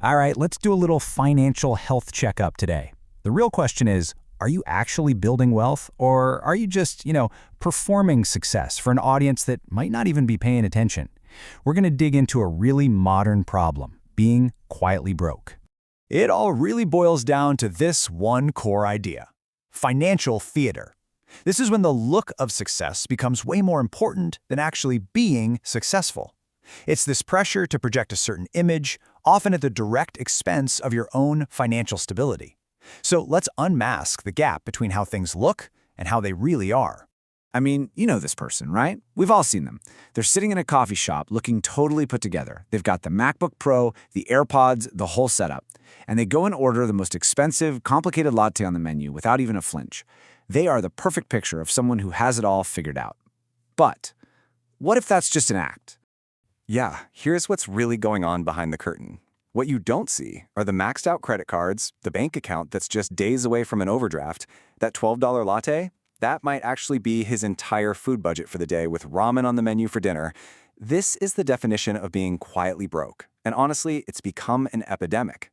All right, let's do a little financial health checkup today. The real question is, are you actually building wealth, or are you just, performing success for an audience that might not even be paying attention? We're going to dig into a really modern problem, being quietly broke. It all really boils down to this one core idea: financial theater. This is when the look of success becomes way more important than actually being successful. It's this pressure to project a certain image, often at the direct expense of your own financial stability. So let's unmask the gap between how things look and how they really are. I mean, you know this person, right? We've all seen them. They're sitting in a coffee shop looking totally put together. They've got the MacBook Pro, the AirPods, the whole setup. And they go and order the most expensive, complicated latte on the menu without even a flinch. They are the perfect picture of someone who has it all figured out. But what if that's just an act? Yeah, here's what's really going on behind the curtain. What you don't see are the maxed out credit cards, the bank account that's just days away from an overdraft, that $12 latte. That might actually be his entire food budget for the day with ramen on the menu for dinner. This is the definition of being quietly broke. And honestly, it's become an epidemic.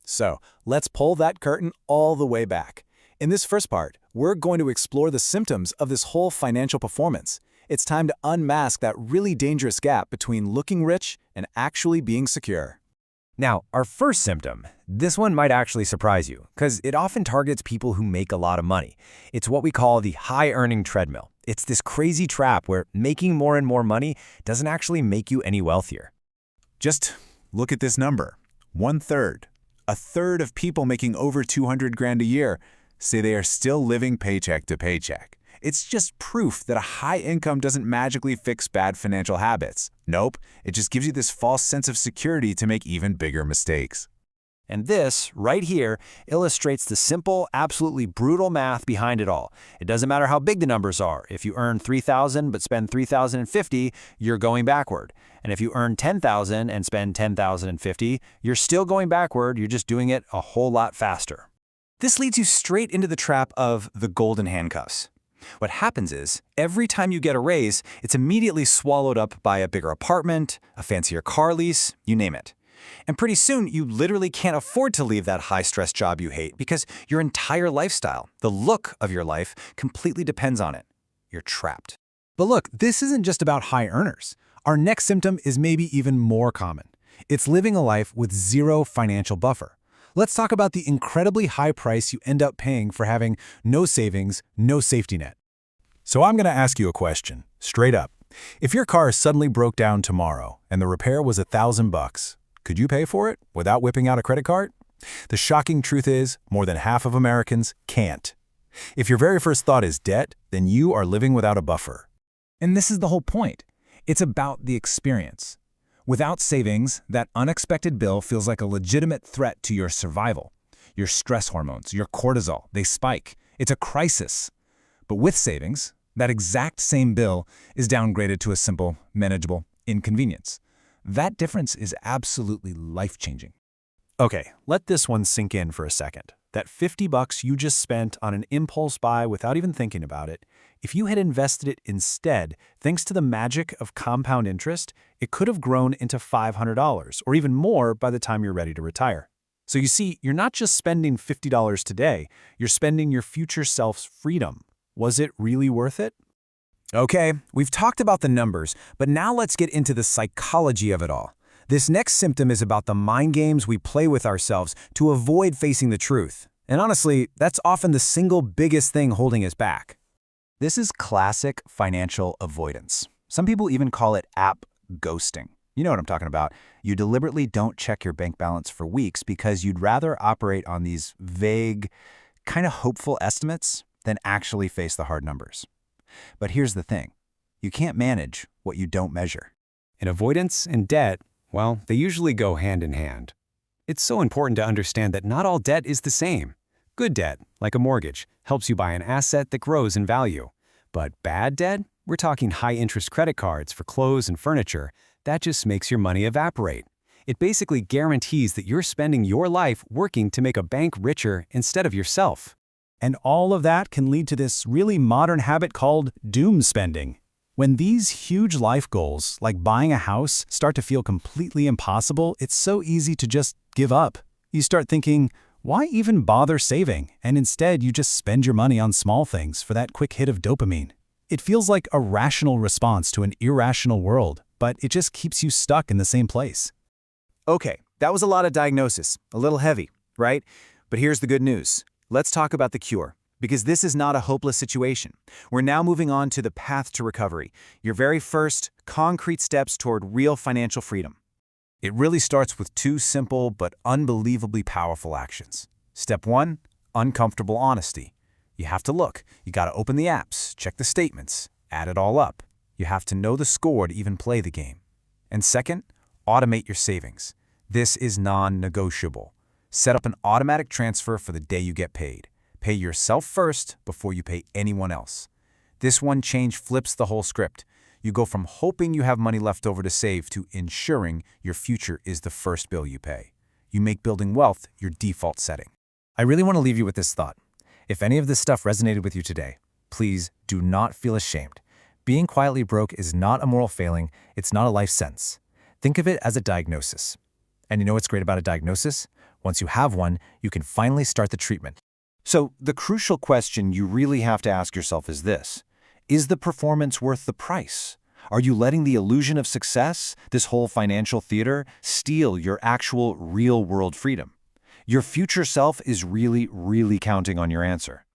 So let's pull that curtain all the way back. In this first part, we're going to explore the symptoms of this whole financial performance. It's time to unmask that really dangerous gap between looking rich and actually being secure. Now, our first symptom, this one might actually surprise you, because it often targets people who make a lot of money. It's what we call the high-earning treadmill. It's this crazy trap where making more and more money doesn't actually make you any wealthier. Just look at this number: 1/3. A third of people making over 200 grand a year say they are still living paycheck to paycheck. It's just proof that a high income doesn't magically fix bad financial habits. Nope, it just gives you this false sense of security to make even bigger mistakes. And this, right here, illustrates the simple, absolutely brutal math behind it all. It doesn't matter how big the numbers are. If you earn $3,000 but spend $3,050, you're going backward. And if you earn $10,000 and spend $10,050, you're still going backward, you're just doing it a whole lot faster. This leads you straight into the trap of the golden handcuffs. What happens is, every time you get a raise, it's immediately swallowed up by a bigger apartment, a fancier car lease, you name it. And pretty soon, you literally can't afford to leave that high-stress job you hate because your entire lifestyle, the look of your life, completely depends on it. You're trapped. But look, this isn't just about high earners. Our next symptom is maybe even more common. It's living a life with zero financial buffer. Let's talk about the incredibly high price you end up paying for having no savings, no safety net. So I'm going to ask you a question, straight up. If your car suddenly broke down tomorrow and the repair was $1,000, could you pay for it without whipping out a credit card? The shocking truth is, more than half of Americans can't. If your very first thought is debt, then you are living without a buffer. And this is the whole point. It's about the experience. Without savings, that unexpected bill feels like a legitimate threat to your survival. Your stress hormones, your cortisol, they spike. It's a crisis. But with savings, that exact same bill is downgraded to a simple, manageable inconvenience. That difference is absolutely life-changing. Okay, let this one sink in for a second. That $50 you just spent on an impulse buy without even thinking about it, if you had invested it instead, thanks to the magic of compound interest, it could have grown into $500 or even more by the time you're ready to retire. So you see, you're not just spending $50 today, you're spending your future self's freedom. Was it really worth it? Okay, we've talked about the numbers, but now let's get into the psychology of it all. This next symptom is about the mind games we play with ourselves to avoid facing the truth. And honestly, that's often the single biggest thing holding us back. This is classic financial avoidance. Some people even call it app ghosting. You know what I'm talking about. You deliberately don't check your bank balance for weeks because you'd rather operate on these vague, kind of hopeful estimates than actually face the hard numbers. But here's the thing. You can't manage what you don't measure. And avoidance and debt, well, they usually go hand in hand. It's so important to understand that not all debt is the same. Good debt, like a mortgage, helps you buy an asset that grows in value. But bad debt, we're talking high-interest credit cards for clothes and furniture, that just makes your money evaporate. It basically guarantees that you're spending your life working to make a bank richer instead of yourself. And all of that can lead to this really modern habit called doom spending. When these huge life goals, like buying a house, start to feel completely impossible, it's so easy to just give up. You start thinking, why even bother saving? And instead, you just spend your money on small things for that quick hit of dopamine. It feels like a rational response to an irrational world, but it just keeps you stuck in the same place. Okay, that was a lot of diagnosis, a little heavy, right? But here's the good news. Let's talk about the cure, because this is not a hopeless situation. We're now moving on to the path to recovery, your very first concrete steps toward real financial freedom. It really starts with two simple but unbelievably powerful actions. Step 1, uncomfortable honesty. You have to look. You got to open the apps, check the statements, add it all up. You have to know the score to even play the game. And second, automate your savings. This is non-negotiable. Set up an automatic transfer for the day you get paid. Pay yourself first before you pay anyone else. This one change flips the whole script. You go from hoping you have money left over to save to ensuring your future is the first bill you pay. You make building wealth your default setting. I really want to leave you with this thought. If any of this stuff resonated with you today, please do not feel ashamed. Being quietly broke is not a moral failing, it's not a life sentence. Think of it as a diagnosis. And you know what's great about a diagnosis? Once you have one, you can finally start the treatment. So the crucial question you really have to ask yourself is this. Is the performance worth the price? Are you letting the illusion of success, this whole financial theater, steal your actual real-world freedom? Your future self is really, really counting on your answer.